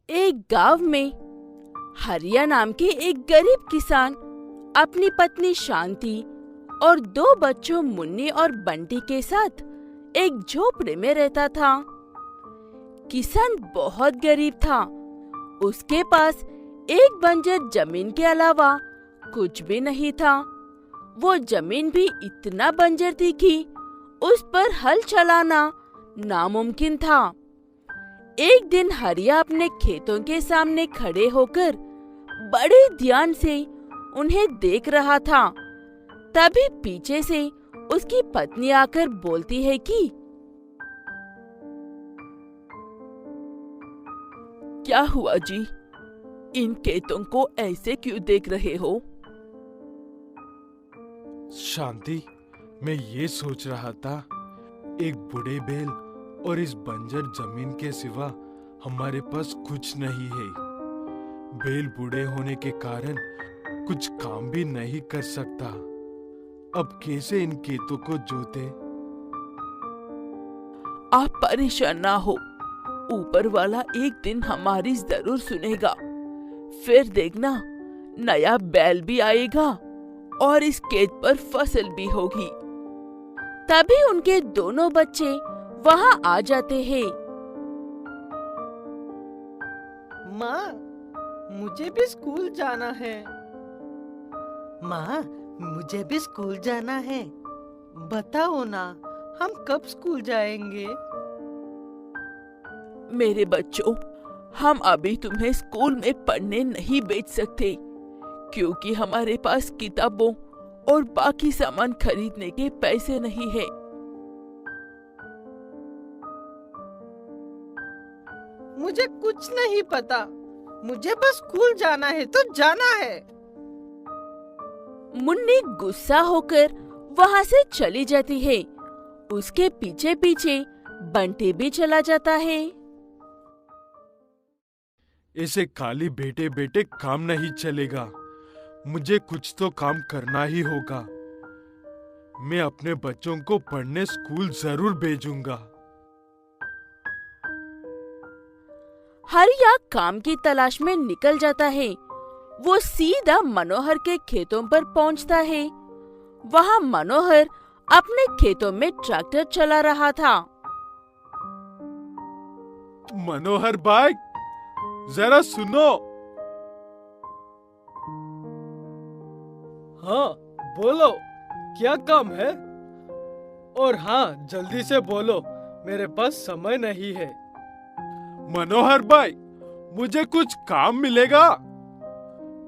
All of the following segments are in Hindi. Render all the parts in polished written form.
एक गांव में हरिया नाम के एक गरीब किसान अपनी पत्नी शांति और दो बच्चों मुन्नी और बंटी के साथ एक झोपड़े में रहता था। किसान बहुत गरीब था। उसके पास एक बंजर जमीन के अलावा कुछ भी नहीं था। वो जमीन भी इतना बंजर थी कि उस पर हल चलाना नामुमकिन था। एक दिन हरिया अपने खेतों के सामने खड़े होकर बड़े ध्यान से उन्हें देख रहा था। तभी पीछे से उसकी पत्नी आकर बोलती है कि क्या हुआ जी? इन खेतों को ऐसे क्यों देख रहे हो? शांति, मैं ये सोच रहा था, एक बूढ़े बैल और इस बंजर जमीन के सिवा हमारे पास कुछ नहीं है। बैल बूढ़े होने के कारण कुछ काम भी नहीं कर सकता। अब कैसे इन खेतों को जोते? आप परेशान ना हो, ऊपर वाला एक दिन हमारी जरूर सुनेगा। फिर देखना, नया बैल भी आएगा और इस खेत पर फसल भी होगी। तभी उनके दोनों बच्चे वहाँ आ जाते हैं। माँ, मुझे भी स्कूल जाना है। माँ, मुझे भी स्कूल जाना है। बताओ ना, हम कब स्कूल जाएंगे? मेरे बच्चों, हम अभी तुम्हें स्कूल में पढ़ने नहीं भेज सकते, क्योंकि हमारे पास किताबों और बाकी सामान खरीदने के पैसे नहीं है। मुझे कुछ नहीं पता। मुझे बस स्कूल जाना है तो जाना है। मुन्नी गुस्सा होकर वहाँ से चली जाती है। उसके पीछे पीछे बंटी भी चला जाता है। ऐसे खाली बैठे बैठे काम नहीं चलेगा। मुझे कुछ तो काम करना ही होगा। मैं अपने बच्चों को पढ़ने स्कूल जरूर भेजूंगा। हरिया काम की तलाश में निकल जाता है। वो सीधा मनोहर के खेतों पर पहुंचता है। वहाँ मनोहर अपने खेतों में ट्रैक्टर चला रहा था। मनोहर भाई, जरा सुनो। हाँ, बोलो, क्या काम है? और हाँ, जल्दी से बोलो, मेरे पास समय नहीं है। मनोहर भाई, मुझे कुछ काम मिलेगा?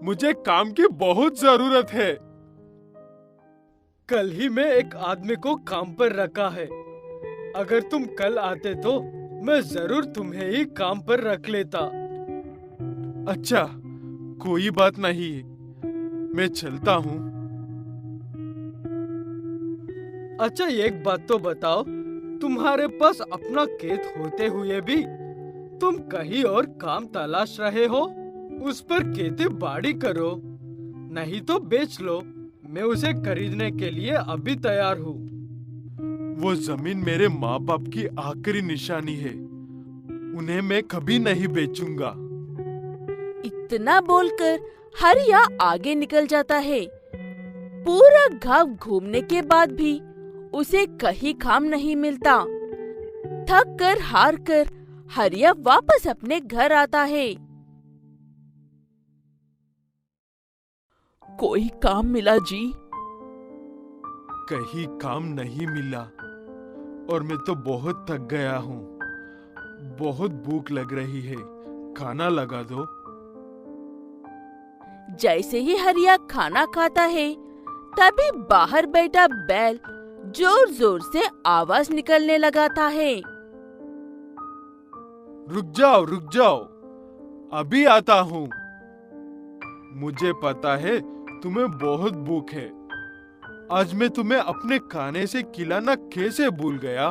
मुझे काम की बहुत जरूरत है। कल ही मैं एक आदमी को काम पर रखा है। अगर तुम कल आते तो मैं जरूर तुम्हें ही काम पर रख लेता। अच्छा, कोई बात नहीं, मैं चलता हूँ। अच्छा, एक बात तो बताओ, तुम्हारे पास अपना खेत होते हुए भी तुम कहीं और काम तलाश रहे हो? उस पर खेती बाड़ी करो, नहीं तो बेच लो। मैं उसे खरीदने के लिए अभी तैयार हूँ। वो जमीन मेरे माँ बाप की आखिरी निशानी है। उन्हें मैं कभी नहीं बेचूंगा। इतना बोलकर हरिया आगे निकल जाता है। पूरा गांव घूमने के बाद भी उसे कहीं काम नहीं मिलता। थक कर हार कर हरिया वापस अपने घर आता है। कोई काम मिला जी? कहीं काम नहीं मिला और मैं तो बहुत थक गया हूँ। बहुत भूख लग रही है, खाना लगा दो। जैसे ही हरिया खाना खाता है, तभी बाहर बैठा बैल जोर जोर से आवाज निकलने लगाता है। रुक जाओ, अभी आता हूँ। मुझे पता है तुम्हें बहुत भूख है। आज मैं तुम्हें अपने खाने से खिलाना कैसे भूल गया?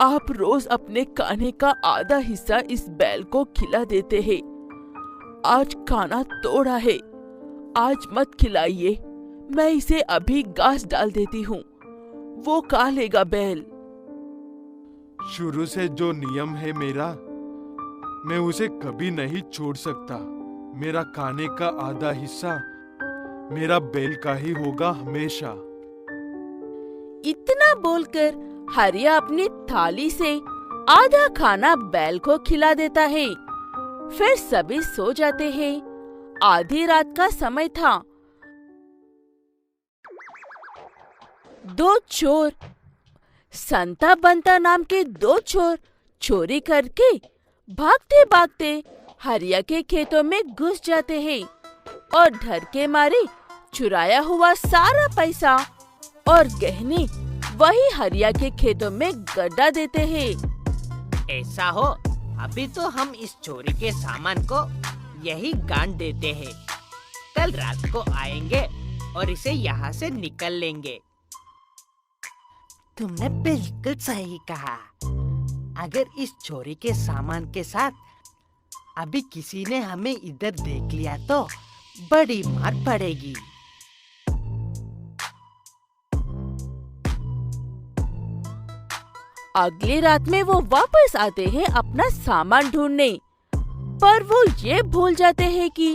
आप रोज अपने खाने का आधा हिस्सा इस बैल को खिला देते हैं। आज खाना तोड़ा है, आज मत खिलाइए। मैं इसे अभी घास डाल देती हूँ, वो खा लेगा बैल। शुरू से जो नियम है मेरा, मैं उसे कभी नहीं छोड़ सकता। मेरा खाने का आधा हिस्सा मेरा बैल का ही होगा हमेशा। इतना बोलकर हरिया अपनी थाली से आधा खाना बैल को खिला देता है। फिर सभी सो जाते हैं। आधी रात का समय था। दो चोर, संता बंता नाम के दो चोर चोरी करके भागते भागते हरिया के खेतों में घुस जाते हैं और डर के मारे चुराया हुआ सारा पैसा और गहने वही हरिया के खेतों में गड्ढा देते हैं। ऐसा हो, अभी तो हम इस चोरी के सामान को यही गांठ देते हैं। कल रात को आएंगे और इसे यहाँ से निकल लेंगे। तुमने बिल्कुल सही कहा। अगर इस चोरी के सामान के साथ अभी किसी ने हमें इधर देख लिया तो बड़ी मार पड़ेगी। अगली रात में वो वापस आते हैं अपना सामान ढूंढने, पर वो ये भूल जाते हैं कि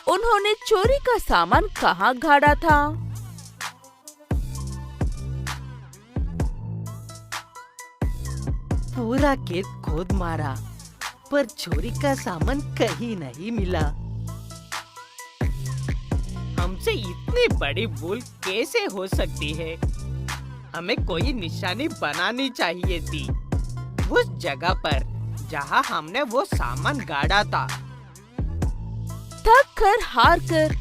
उन्होंने चोरी का सामान कहाँ गाड़ा था। पूरा खेत खोद मारा पर चोरी का सामान कहीं नहीं मिला। हमसे इतनी बड़ी भूल कैसे हो सकती है? हमें कोई निशानी बनानी चाहिए थी उस जगह पर जहां हमने वो सामान गाड़ा था। थक कर हार कर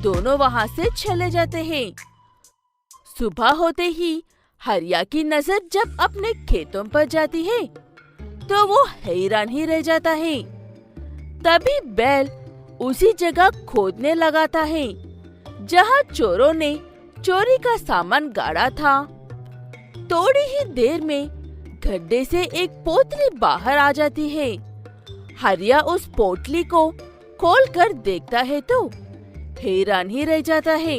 दोनों वहाँ से चले जाते हैं। सुबह होते ही हरिया की नजर जब अपने खेतों पर जाती है तो वो हैरान ही रह जाता है। तभी बैल उसी जगह खोदने लगाता है जहाँ चोरों ने चोरी का सामान गाड़ा था। थोड़ी ही देर में गड्ढे से एक पोटली बाहर आ जाती है। हरिया उस पोटली को खोलकर देखता है तो हैरान ही रह जाता है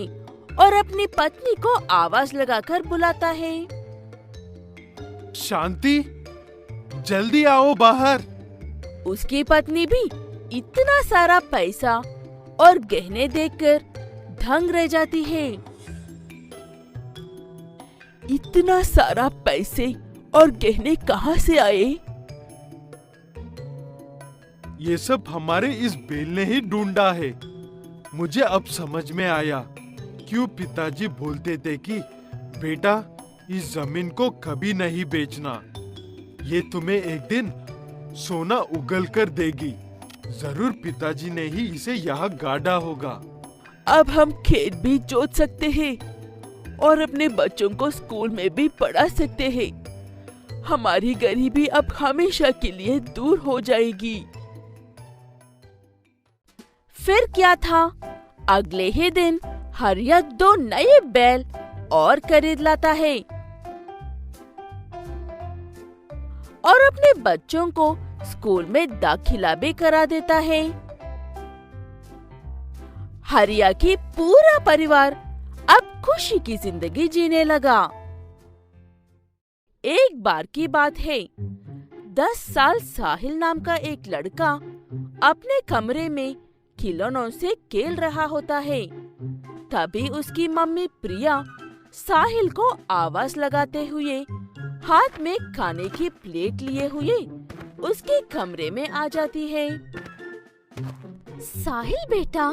और अपनी पत्नी को आवाज लगाकर बुलाता है। शांति, जल्दी आओ बाहर। उसकी पत्नी भी इतना सारा पैसा और गहने देखकर दंग रह जाती है। इतना सारा पैसे और गहने कहाँ से आए? ये सब हमारे इस बैल ने ही ढूंढा है। मुझे अब समझ में आया क्यों पिताजी बोलते थे कि बेटा इस जमीन को कभी नहीं बेचना। ये तुम्हें एक दिन सोना उगल कर देगी। जरूर पिताजी ने ही इसे यहाँ गाड़ा होगा। अब हम खेत भी जोत सकते हैं और अपने बच्चों को स्कूल में भी पढ़ा सकते हैं। हमारी गरीबी अब हमेशा के लिए दूर हो जाएगी। फिर क्या था, अगले ही दिन हरिया 2 नए बैल और खरीद लाता है और अपने बच्चों को स्कूल में दाखिला भी करा देता है। हरिया की पूरा परिवार अब खुशी की जिंदगी जीने लगा। एक बार की बात है, 10 साल साहिल नाम का एक लड़का अपने कमरे में खिलौनों से खेल रहा होता है। तभी उसकी मम्मी प्रिया साहिल को आवाज लगाते हुए हाथ में खाने की प्लेट लिए हुए उसके कमरे में आ जाती है। साहिल बेटा,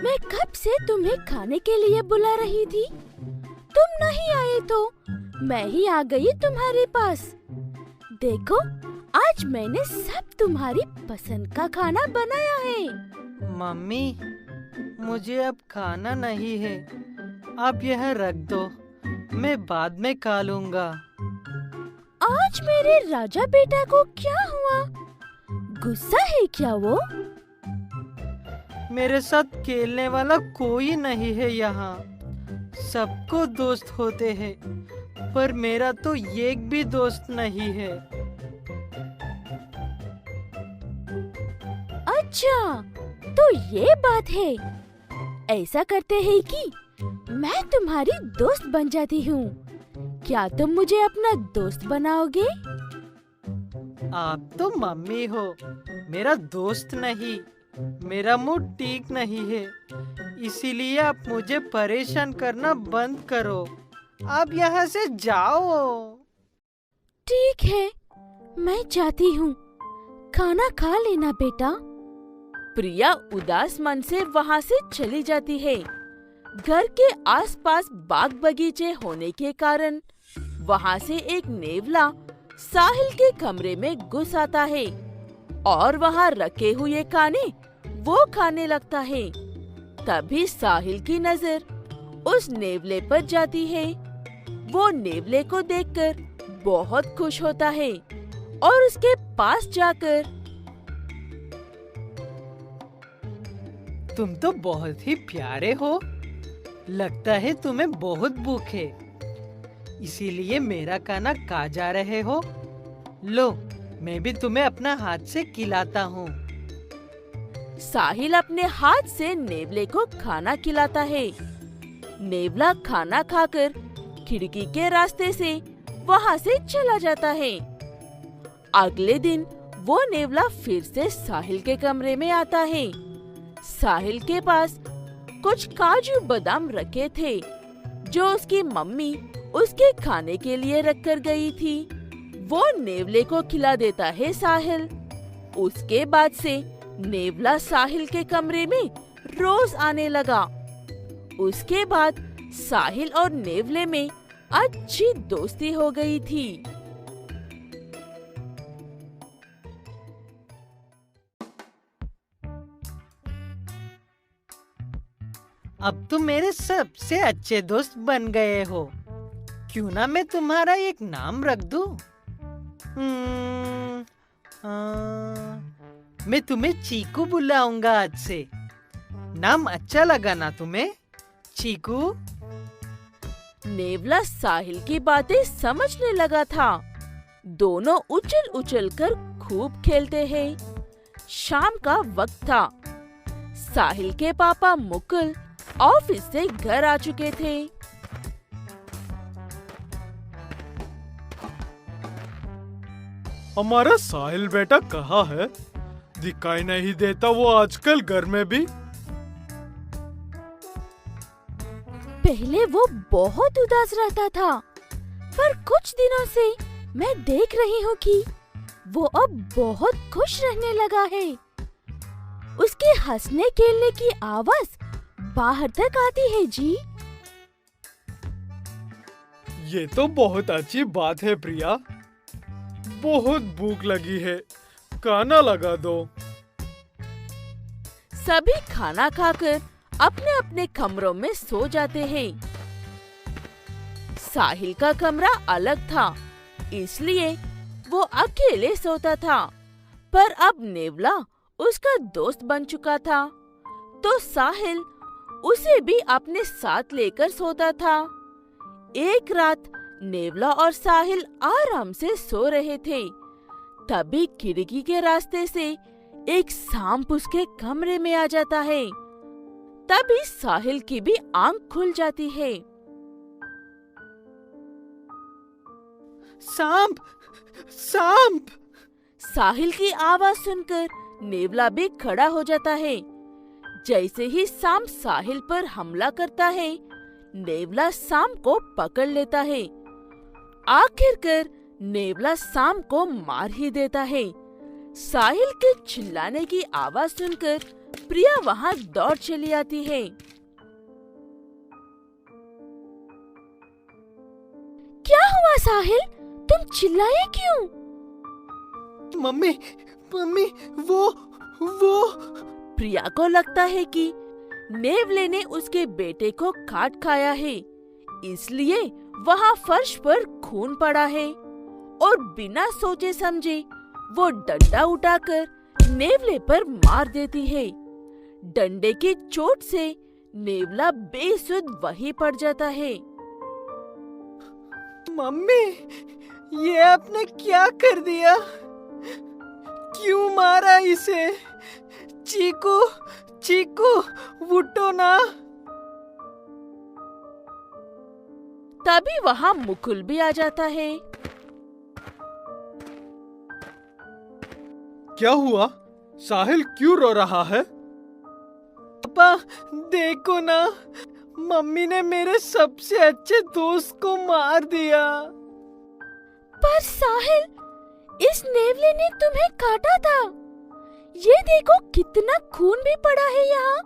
मैं कब से तुम्हें खाने के लिए बुला रही थी। तुम नहीं आए तो मैं ही आ गई तुम्हारे पास। देखो, आज मैंने सब तुम्हारी पसंद का खाना बनाया है। मम्मी, मुझे अब खाना नहीं है। आप यह रख दो, मैं बाद में खा लूंगा। आज मेरे राजा बेटा को क्या हुआ? गुस्सा है क्या वो? मेरे साथ खेलने वाला कोई नहीं है यहाँ। सबको दोस्त होते हैं, पर मेरा तो एक भी दोस्त नहीं है। अच्छा, तो ये बात है। ऐसा करते हैं कि मैं तुम्हारी दोस्त बन जाती हूँ। क्या तुम मुझे अपना दोस्त बनाओगे? आप तो मम्मी हो, मेरा दोस्त नहीं। मेरा मूड ठीक नहीं है, इसीलिए आप मुझे परेशान करना बंद करो। आप यहाँ से जाओ। ठीक है, मैं जाती हूँ। खाना खा लेना बेटा। प्रिया उदास मन से वहाँ से चली जाती है। घर के आसपास बाग बगीचे होने के कारण वहाँ से एक नेवला साहिल के कमरे में घुस आता है और वहाँ रखे हुए खाने वो खाने लगता है। तभी साहिल की नजर उस नेवले पर जाती है। वो नेवले को देखकर बहुत खुश होता है और उसके पास जाकर, तुम तो बहुत ही प्यारे हो। लगता है तुम्हें बहुत भूख है, इसीलिए मेरा खाना खा जा रहे हो। लो, मैं भी तुम्हें अपना हाथ से खिलाता हूँ। साहिल अपने हाथ से नेवले को खाना खिलाता है। नेवला खाना खाकर खिड़की के रास्ते से वहाँ से चला जाता है। अगले दिन वो नेवला फिर से साहिल के कमरे में आता है। साहिल के पास कुछ काजू बादाम रखे थे जो उसकी मम्मी उसके खाने के लिए रखकर गई थी। वो नेवले को खिला देता है साहिल। उसके बाद से नेवला साहिल के कमरे में रोज आने लगा। उसके बाद साहिल और नेवले में अच्छी दोस्ती हो गई थी। अब तुम मेरे सबसे अच्छे दोस्त बन गए हो। क्यों ना मैं तुम्हारा एक नाम रख दूं? मैं तुम्हें चीकू बुलाऊंगा आज से। नाम अच्छा लगा ना तुम्हें, चीकू? नेवला साहिल की बातें समझने लगा था। दोनों उछल उछल कर खूब खेलते हैं। शाम का वक्त था। साहिल के पापा मुकुल ऑफिस से घर आ चुके थे। हमारा साहिल बेटा कहाँ है? दिखाई नहीं देता वो आजकल घर में भी। पहले वो बहुत उदास रहता था, पर कुछ दिनों से मैं देख रही हूँ कि वो अब बहुत खुश रहने लगा है। उसके हंसने खेलने की आवाज बाहर तक आती है जी। ये तो बहुत अच्छी बात है प्रिया। बहुत भूख लगी है, खाना लगा दो। सभी खाना खाकर अपने अपने कमरों में सो जाते हैं। साहिल का कमरा अलग था, इसलिए वो अकेले सोता था। पर अब नेवला उसका दोस्त बन चुका था, तो साहिल उसे भी अपने साथ लेकर सोता था। एक रात नेवला और साहिल आराम से सो रहे थे। तभी खिड़की के रास्ते से एक सांप उसके कमरे में आ जाता है। तभी साहिल की भी आंख खुल जाती है। सांप! सांप! साहिल की आवाज सुनकर नेवला भी खड़ा हो जाता है। जैसे ही सांप साहिल पर हमला करता है, नेवला सांप को पकड़ लेता है। आखिरकार नेवला सांप को मार ही देता है। साहिल के चिल्लाने की आवाज सुनकर प्रिया वहाँ दौड़ चली आती है। क्या हुआ साहिल? तुम चिल्लाए क्यों? मम्मी, मम्मी, वो प्रिया को लगता है कि नेवले ने उसके बेटे को काट खाया है, इसलिए वहाँ फर्श पर खून पड़ा है। और बिना सोचे समझे वो डंडा उठाकर नेवले पर मार देती है। डंडे की चोट से नेवला बेसुध वहीं पड़ जाता है। मम्मी, ये आपने क्या कर दिया? क्यों मारा इसे? चीकू, चीकू, उठो ना। तभी वहाँ मुकुल भी आ जाता है। क्या हुआ? साहिल क्यों रो रहा है? पापा देखो ना, मम्मी ने मेरे सबसे अच्छे दोस्त को मार दिया। पर साहिल, इस नेवले ने तुम्हें काटा था। ये देखो कितना खून भी पड़ा है यहाँ।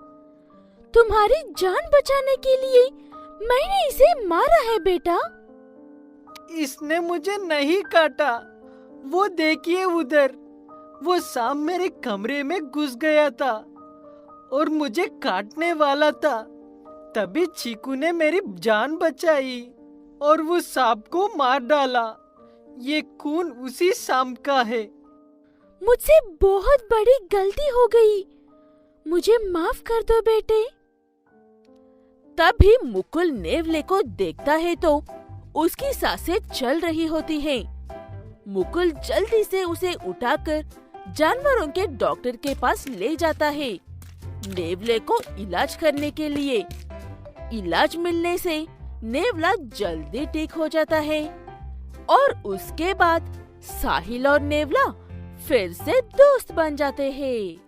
तुम्हारी जान बचाने के लिए मैंने इसे मारा है बेटा। इसने मुझे नहीं काटा। वो देखिए उधर, वो सांप मेरे कमरे में घुस गया था और मुझे काटने वाला था। तभी चीकू ने मेरी जान बचाई और वो सांप को मार डाला। ये खून उसी सांप का है। मुझसे बहुत बड़ी गलती हो गई, मुझे माफ कर दो बेटे। तभी मुकुल नेवले को देखता है तो उसकी सांसें चल रही होती हैं। मुकुल जल्दी से उसे उठाकर जानवरों के डॉक्टर के पास ले जाता है, नेवले को इलाज करने के लिए। इलाज मिलने से नेवला जल्दी ठीक हो जाता है और उसके बाद साहिल और नेवला फिर से दोस्त बन जाते हैं।